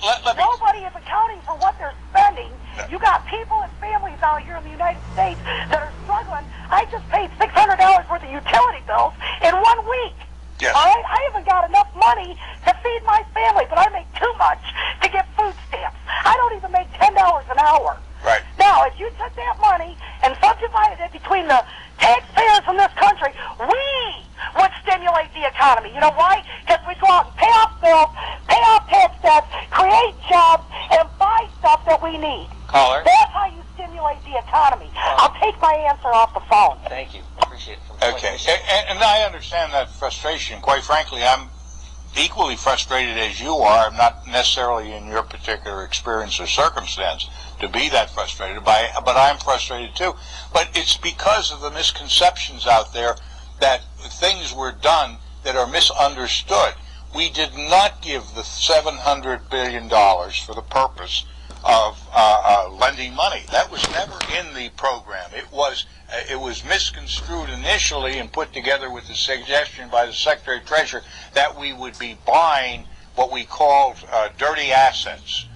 Nobody is accounting for what they're spending. No. You got people and families out here in the United States that are struggling. I just paid $600 worth of utility bills in 1 week. Yes. All right? I haven't got enough money to feed my family, but I make too much to get food stamps. I don't even make $10 an hour. Right. Now, if you took that money and subdivided it between the taxpayers in this country, we would stimulate the economy. You know why? Because we go out and pay off bills, pay off tax debts, create jobs, and buy stuff that we need. Caller. That's how you stimulate the economy. I'll take my answer off the phone. Thank you. Appreciate it. Okay. And I understand that frustration. Quite frankly, I'm equally frustrated as you are. I'm not necessarily in your particular experience or circumstance to be that frustrated by, but I'm frustrated too. But it's because of the misconceptions out there that things were done that are misunderstood. We did not give the $700 billion for the purpose of lending money. That was never in the program. It was misconstrued initially and put together with the suggestion by the Secretary of Treasury that we would be buying what we called dirty assets,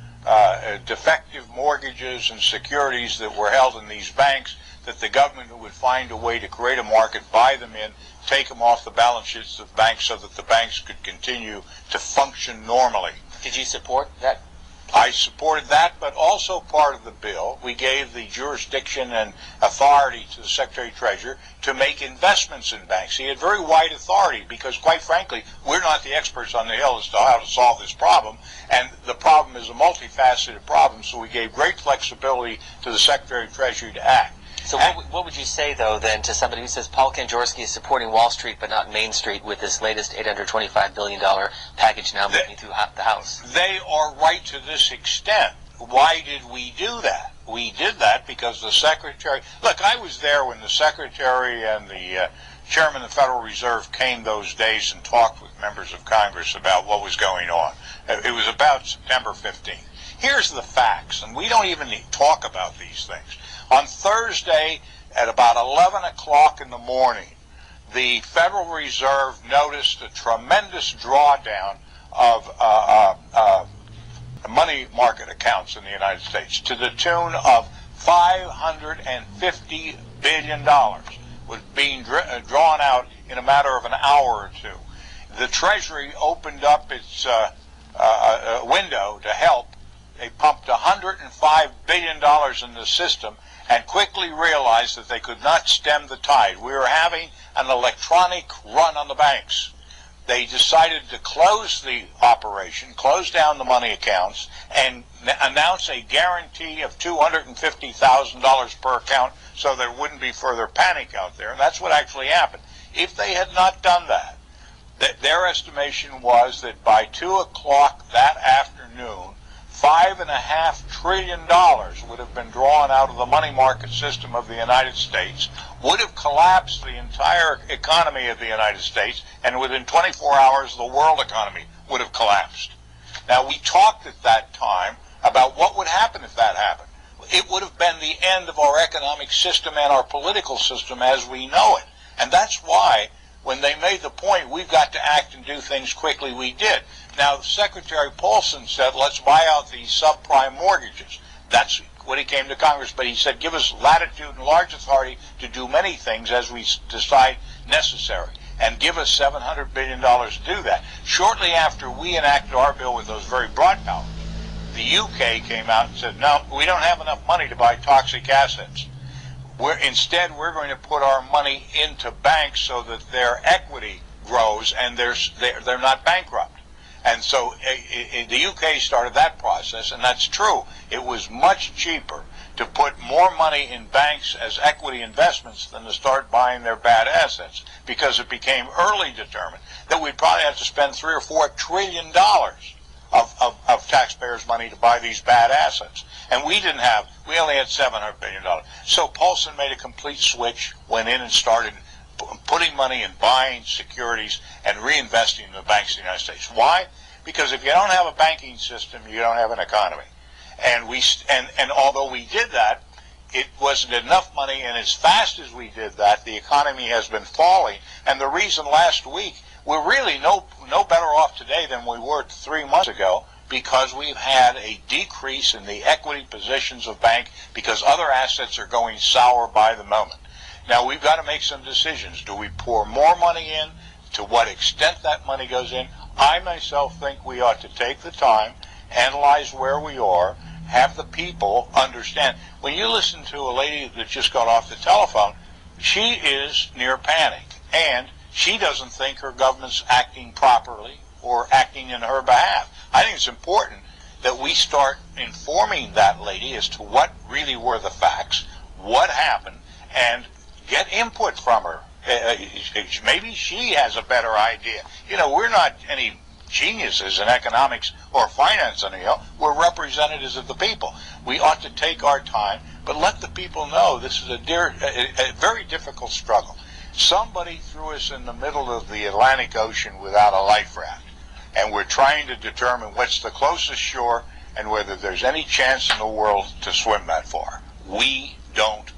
defective mortgages and securities that were held in these banks, that the government would find a way to create a market, buy them in, take them off the balance sheets of banks so that the banks could continue to function normally. Did you support that? I supported that, but also part of the bill, we gave the jurisdiction and authority to the Secretary of Treasury to make investments in banks. He had very wide authority because, quite frankly, we're not the experts on the Hill as to how to solve this problem, and the problem is a multifaceted problem, so we gave great flexibility to the Secretary of Treasury to act. So what would you say, though, then, to somebody who says Paul Kanjorski is supporting Wall Street but not Main Street with this latest $825 billion package now moving through the House? They are right to this extent. Why did we do that? We did that because the Secretary... Look, I was there when the Secretary and the Chairman of the Federal Reserve came those days and talked with members of Congress about what was going on. It was about September 15th. Here's the facts, and we don't even talk about these things. On Thursday at about 11 o'clock in the morning, the Federal Reserve noticed a tremendous drawdown of money market accounts in the United States to the tune of $550 billion was being drawn out in a matter of an hour or two. The Treasury opened up its window to help. They pumped $105 billion in the system and quickly realized that they could not stem the tide. We were having an electronic run on the banks. They decided to close the operation, close down the money accounts, and announce a guarantee of $250,000 per account so there wouldn't be further panic out there. And that's what actually happened. If they had not done that, their estimation was that by 2 o'clock that afternoon, $5.5 trillion would have been drawn out of the money market system of the United States, would have collapsed the entire economy of the United States, and within 24 hours the world economy would have collapsed. Now, we talked at that time about what would happen if that happened. It would have been the end of our economic system and our political system as we know it. And that's why, when they made the point, we've got to act and do things quickly, we did. Now, Secretary Paulson said, let's buy out these subprime mortgages. That's what he came to Congress, but he said, give us latitude and large authority to do many things as we decide necessary, and give us $700 billion to do that. Shortly after we enacted our bill with those very broad powers, the UK came out and said, no, we don't have enough money to buy toxic assets. Instead, we're going to put our money into banks so that their equity grows and they're not bankrupt. And so the UK started that process, and that's true. It was much cheaper to put more money in banks as equity investments than to start buying their bad assets, because it became early determined that we'd probably have to spend $3 or $4 trillion of taxpayers' money to buy these bad assets. And we only had $700 billion. So Paulson made a complete switch, went in and started putting money in buying securities and reinvesting in the banks of the United States. Why? Because if you don't have a banking system, you don't have an economy. And although we did that, it wasn't enough money, and as fast as we did that, the economy has been falling. And the reason last week, we're really no better off today than we were 3 months ago because we've had a decrease in the equity positions of bank because other assets are going sour by the moment. Now we've got to make some decisions. Do we pour more money in? To what extent that money goes in? I myself think we ought to take the time, analyze where we are, have the people understand. When you listen to a lady that just got off the telephone, she is near panic, and she doesn't think her government's acting properly or acting in her behalf. I think it's important that we start informing that lady as to what really were the facts, what happened, and get input from her. Maybe she has a better idea. You know, we're not any geniuses in economics or finance anyhow. We're representatives of the people. We ought to take our time, but let the people know this is a very difficult struggle. Somebody threw us in the middle of the Atlantic Ocean without a life raft, and we're trying to determine what's the closest shore and whether there's any chance in the world to swim that far. We don't